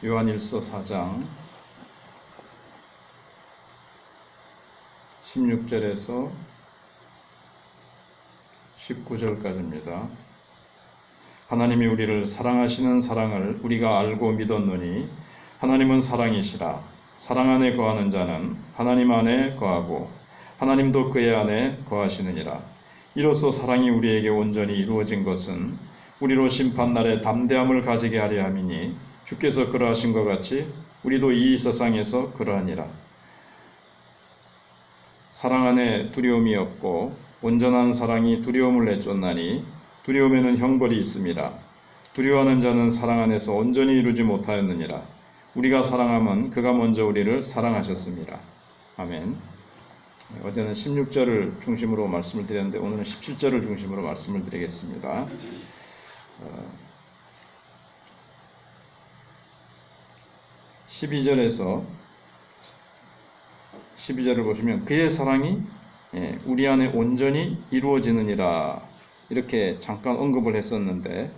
요한일서 4장 16절에서 19절까지입니다. 하나님이 우리를 사랑하시는 사랑을 우리가 알고 믿었노니 하나님은 사랑이시라. 사랑 안에 거하는 자는 하나님 안에 거하고 하나님도 그의 안에 거하시느니라. 이로써 사랑이 우리에게 온전히 이루어진 것은 우리로 심판날에 담대함을 가지게 하려 함이니 주께서 그러하신 것 같이 우리도 이 세상에서 그러하니라. 사랑 안에 두려움이 없고 온전한 사랑이 두려움을 내쫓나니 두려움에는 형벌이 있음이라. 두려워하는 자는 사랑 안에서 온전히 이루지 못하였느니라. 우리가 사랑함은 그가 먼저 우리를 사랑하셨습니다. 아멘. 어제는 16절을 중심으로 말씀을 드렸는데 오늘은 17절을 중심으로 말씀을 드리겠습니다. 12절을 보시면 그의 사랑이 우리 안에 온전히 이루어지느니라 이렇게 잠깐 언급을 했었는데,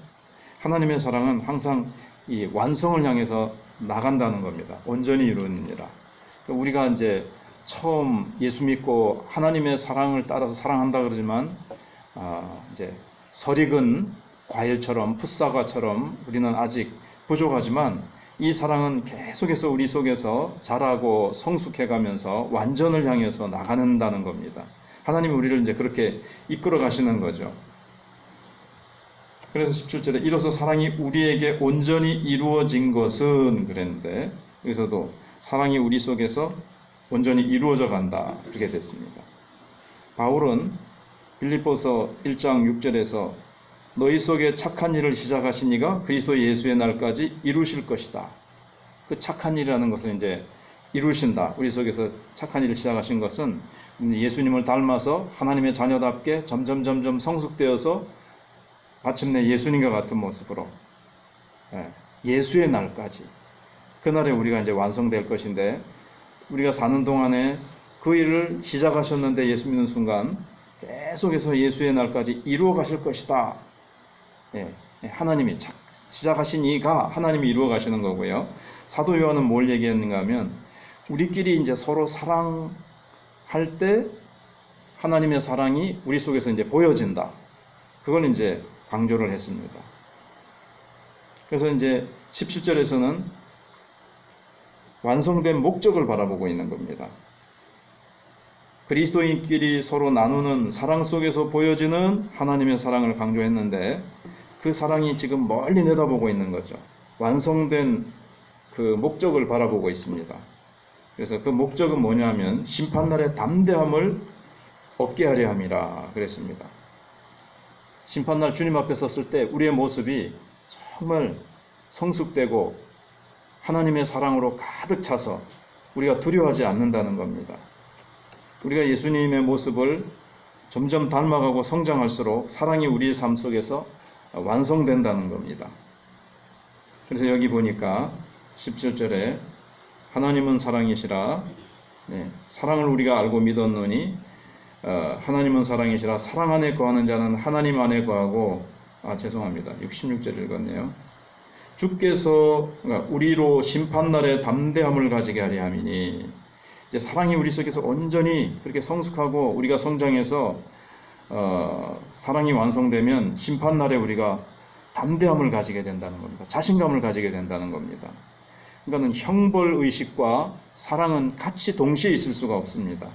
하나님의 사랑은 항상 이 완성을 향해서 나간다는 겁니다. 온전히 이루느니라. 우리가 이제 처음 예수 믿고 하나님의 사랑을 따라서 사랑한다 그러지만 이제 설익은 과일처럼 풋사과처럼 우리는 아직 부족하지만 이 사랑은 계속해서 우리 속에서 자라고 성숙해가면서 완전을 향해서 나간다는 겁니다. 하나님이 우리를 이제 그렇게 이끌어 가시는 거죠. 그래서 17절에 이로써 사랑이 우리에게 온전히 이루어진 것은 그랬는데, 여기서도 사랑이 우리 속에서 온전히 이루어져 간다 그렇게 됐습니다. 바울은 빌립보서 1장 6절에서 너희 속에 착한 일을 시작하신 이가 그리스도 예수의 날까지 이루실 것이다. 그 착한 일이라는 것을 이제 이루신다. 우리 속에서 착한 일을 시작하신 것은 예수님을 닮아서 하나님의 자녀답게 점점 성숙되어서 마침내 예수님과 같은 모습으로 예수의 날까지, 그날에 우리가 이제 완성될 것인데, 우리가 사는 동안에 그 일을 시작하셨는데 예수 믿는 순간 계속해서 예수의 날까지 이루어 가실 것이다. 하나님이 시작하신 이가 하나님이 이루어 가시는 거고요. 사도 요한은 뭘 얘기했는가 하면 우리끼리 이제 서로 사랑할 때 하나님의 사랑이 우리 속에서 이제 보여진다. 그걸 이제 강조를 했습니다. 그래서 이제 17절에서는 완성된 목적을 바라보고 있는 겁니다. 그리스도인끼리 서로 나누는 사랑 속에서 보여지는 하나님의 사랑을 강조했는데, 그 사랑이 지금 멀리 내다보고 있는 거죠. 완성된 그 목적을 바라보고 있습니다. 그래서 그 목적은 뭐냐면 심판날의 담대함을 얻게 하려 함이라 그랬습니다. 심판날 주님 앞에 섰을 때 우리의 모습이 정말 성숙되고 하나님의 사랑으로 가득 차서 우리가 두려워하지 않는다는 겁니다. 우리가 예수님의 모습을 점점 닮아가고 성장할수록 사랑이 우리의 삶 속에서 완성된다는 겁니다. 그래서 여기 보니까 17절에 하나님은 사랑이시라. 사랑을 우리가 알고 믿었노니 하나님은 사랑이시라. 사랑 안에 거하는 자는 하나님 안에 거하고, 66절 읽었네요. 주께서 우리로 심판날에 담대함을 가지게 하려 함이니, 이제 사랑이 우리 속에서 온전히 그렇게 성숙하고 우리가 성장해서 사랑이 완성되면 심판날에 우리가 담대함을 가지게 된다는 겁니다. 자신감을 가지게 된다는 겁니다. 그러니까 형벌의식과 사랑은 같이 동시에 있을 수가 없습니다.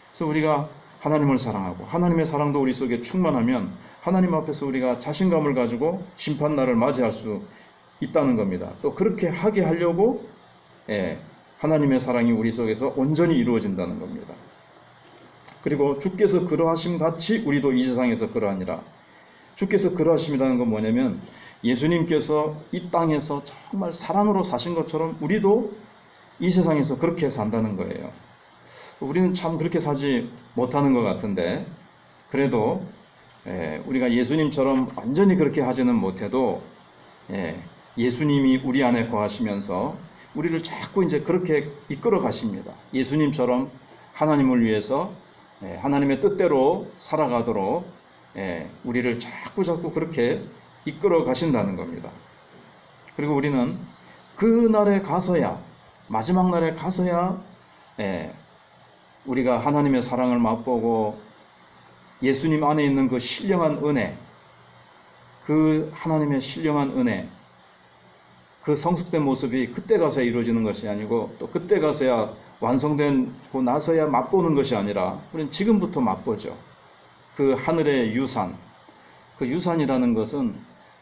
그래서 우리가 하나님을 사랑하고 하나님의 사랑도 우리 속에 충만하면 하나님 앞에서 우리가 자신감을 가지고 심판날을 맞이할 수 있다는 겁니다. 또 그렇게 하게 하려고 하나님의 사랑이 우리 속에서 온전히 이루어진다는 겁니다. 그리고 주께서 그러하심 같이 우리도 이 세상에서 그러하니라. 주께서 그러하심이라는 건 뭐냐면 예수님께서 이 땅에서 정말 사랑으로 사신 것처럼 우리도 이 세상에서 그렇게 산다는 거예요. 우리는 참 그렇게 사지 못하는 것 같은데, 그래도 우리가 예수님처럼 완전히 그렇게 하지는 못해도 예수님이 우리 안에 거하시면서 우리를 자꾸 이제 그렇게 이끌어 가십니다. 예수님처럼 하나님을 위해서 하나님의 뜻대로 살아가도록 우리를 자꾸 그렇게 이끌어 가신다는 겁니다. 그리고 우리는 그날에 가서야, 마지막 날에 가서야 우리가 하나님의 사랑을 맛보고 예수님 안에 있는 그 신령한 은혜, 그 하나님의 신령한 은혜, 그 성숙된 모습이 그때 가서야 이루어지는 것이 아니고 또 그때 가서야 완성되고 나서야 맛보는 것이 아니라 우리는 지금부터 맛보죠. 그 하늘의 유산, 그 유산이라는 것은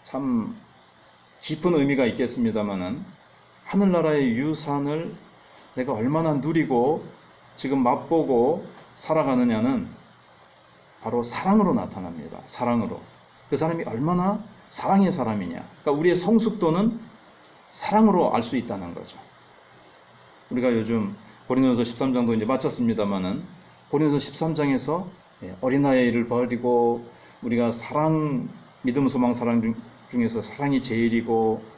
참 깊은 의미가 있겠습니다마는 하늘나라의 유산을 내가 얼마나 누리고 지금 맛보고 살아가느냐는 바로 사랑으로 나타납니다. 사랑으로. 그 사람이 얼마나 사랑의 사람이냐. 그러니까 우리의 성숙도는 사랑으로 알 수 있다는 거죠. 우리가 요즘 고린도전서 13장도 이제 마쳤습니다마는 고린도전서 13장에서 어린아이를 버리고 우리가 사랑, 믿음, 소망, 사랑 중에서 사랑이 제일이고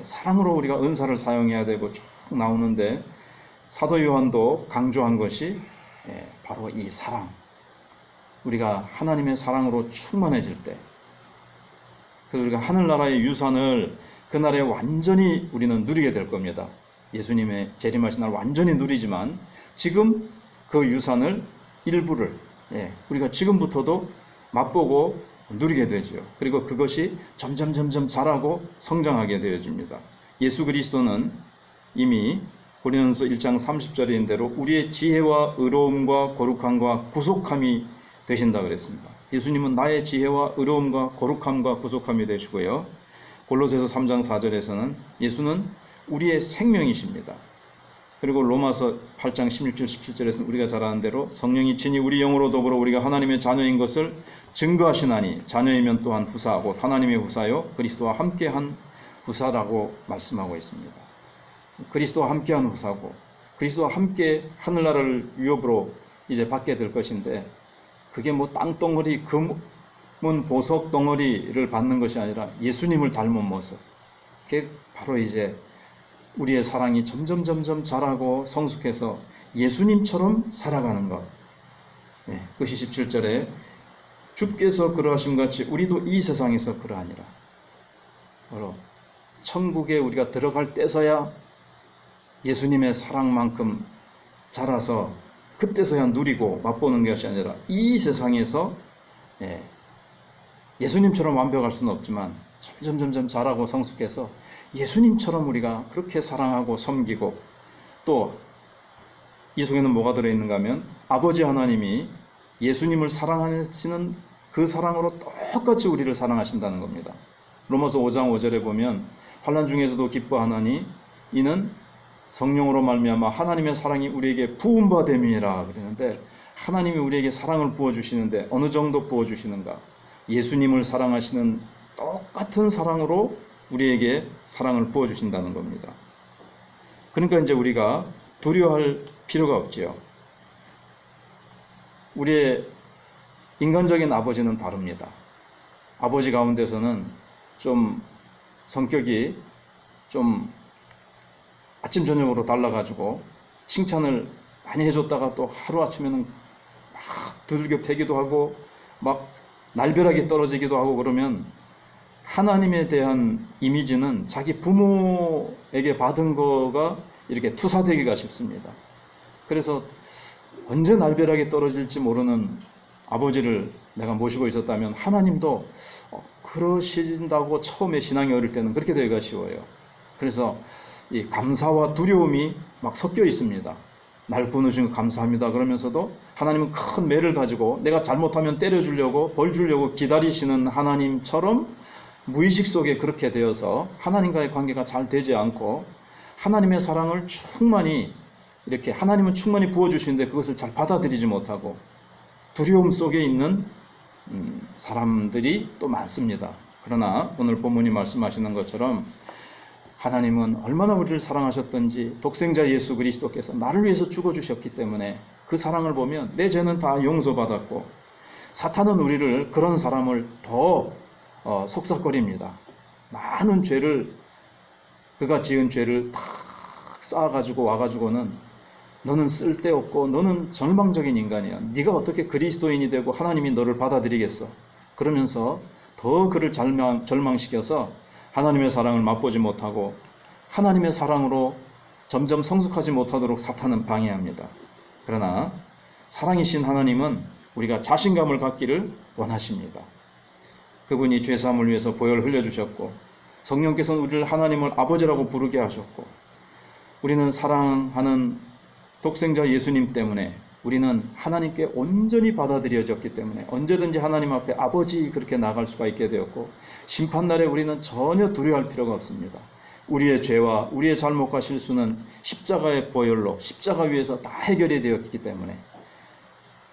사랑으로 우리가 은사를 사용해야 되고 쭉 나오는데 사도 요한도 강조한 것이 바로 이 사랑. 우리가 하나님의 사랑으로 충만해질 때, 그래서 우리가 하늘나라의 유산을 그날에 완전히 우리는 누리게 될 겁니다. 예수님의 재림하신 날 완전히 누리지만 지금 그 유산을 일부를 우리가 지금부터도 맛보고 누리게 되죠. 그리고 그것이 점점 자라고 성장하게 되어집니다. 예수 그리스도는 이미 고린도전서 1장 30절인 대로 우리의 지혜와 의로움과 거룩함과 구속함이 되신다 그랬습니다. 예수님은 나의 지혜와 의로움과 거룩함과 구속함이 되시고요. 골로새서 3장 4절에서는 예수는 우리의 생명이십니다. 그리고 로마서 8장 16절 17절에서는 우리가 잘 아는 대로 성령이 친히 우리 영으로 더불어 우리가 하나님의 자녀인 것을 증거하시나니 자녀이면 또한 후사, 곧 하나님의 후사요 그리스도와 함께한 후사라고 말씀하고 있습니다. 그리스도와 함께한 후사고 그리스도와 함께 하늘나라를 유업으로 이제 받게 될 것인데, 그게 뭐 땅덩어리, 금은 보석 덩어리를 받는 것이 아니라 예수님을 닮은 모습. 그게 바로 이제 우리의 사랑이 점점 자라고 성숙해서 예수님처럼 살아가는 것. 그것이 17절에 주께서 그러하심 같이 우리도 이 세상에서 그러하니라. 바로 천국에 우리가 들어갈 때서야 예수님의 사랑만큼 자라서 그때서야 누리고 맛보는 것이 아니라 이 세상에서 예수님처럼 완벽할 수는 없지만 점점 자라고 성숙해서 예수님처럼 우리가 그렇게 사랑하고 섬기고, 또 이 속에는 뭐가 들어있는가 하면 아버지 하나님이 예수님을 사랑하시는 그 사랑으로 똑같이 우리를 사랑하신다는 겁니다. 로마서 5장 5절에 보면 환난 중에서도 기뻐하나니 이는 성령으로 말미암아 하나님의 사랑이 우리에게 부음바 됨이라 그러는데, 하나님이 우리에게 사랑을 부어주시는데 어느 정도 부어주시는가? 예수님을 사랑하시는 똑같은 사랑으로 우리에게 사랑을 부어주신다는 겁니다. 그러니까 이제 우리가 두려워할 필요가 없지요. 우리의 인간적인 아버지는 다릅니다. 아버지 가운데서는 좀 성격이 좀 아침 저녁으로 달라가지고 칭찬을 많이 해줬다가 또 하루아침에는 막 두들겨 패기도 하고 막 날벼락이 떨어지기도 하고, 그러면 하나님에 대한 이미지는 자기 부모에게 받은 거가 이렇게 투사되기가 쉽습니다. 그래서 언제 날벼락이 떨어질지 모르는 아버지를 내가 모시고 있었다면 하나님도 그러신다고 처음에 신앙이 어릴 때는 그렇게 되기가 쉬워요. 그래서 이 감사와 두려움이 막 섞여 있습니다. 날 구원해주신 거 감사합니다 그러면서도 하나님은 큰 매를 가지고 내가 잘못하면 때려주려고 벌 주려고 기다리시는 하나님처럼 무의식 속에 그렇게 되어서 하나님과의 관계가 잘 되지 않고, 하나님의 사랑을 충만히 이렇게 하나님은 충만히 부어주시는데 그것을 잘 받아들이지 못하고 두려움 속에 있는 사람들이 또 많습니다. 그러나 오늘 본문이 말씀하시는 것처럼 하나님은 얼마나 우리를 사랑하셨던지, 독생자 예수 그리스도께서 나를 위해서 죽어주셨기 때문에 그 사랑을 보면 내 죄는 다 용서받았고, 사탄은 우리를, 그런 사람을 더 속삭거립니다. 많은 죄를, 그가 지은 죄를 다 쌓아가지고 와가지고는 너는 쓸데없고 너는 절망적인 인간이야. 네가 어떻게 그리스도인이 되고 하나님이 너를 받아들이겠어. 그러면서 더 그를 절망시켜서 하나님의 사랑을 맛보지 못하고 하나님의 사랑으로 점점 성숙하지 못하도록 사탄은 방해합니다. 그러나 사랑이신 하나님은 우리가 자신감을 갖기를 원하십니다. 그분이 죄사함을 위해서 보혈을 흘려주셨고 성령께서는 우리를 하나님을 아버지라고 부르게 하셨고 우리는 사랑하는 독생자 예수님 때문에 우리는 하나님께 온전히 받아들여졌기 때문에 언제든지 하나님 앞에 아버지 그렇게 나갈 수가 있게 되었고 심판날에 우리는 전혀 두려워할 필요가 없습니다. 우리의 죄와 우리의 잘못과 실수는 십자가의 보혈로 십자가 위에서 다 해결이 되었기 때문에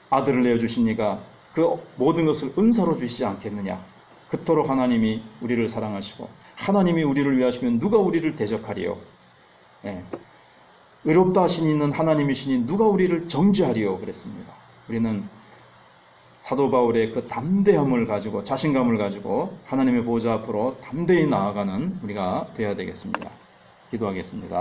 아들을 내어주시니까 그 모든 것을 은사로 주시지 않겠느냐. 그토록 하나님이 우리를 사랑하시고 하나님이 우리를 위하시면 누가 우리를 대적하리요. 예. 의롭다 하신 이는 하나님이시니 누가 우리를 정죄하리요 그랬습니다. 우리는 사도 바울의 그 담대함을 가지고 자신감을 가지고 하나님의 보좌 앞으로 담대히 나아가는 우리가 되어야 되겠습니다. 기도하겠습니다.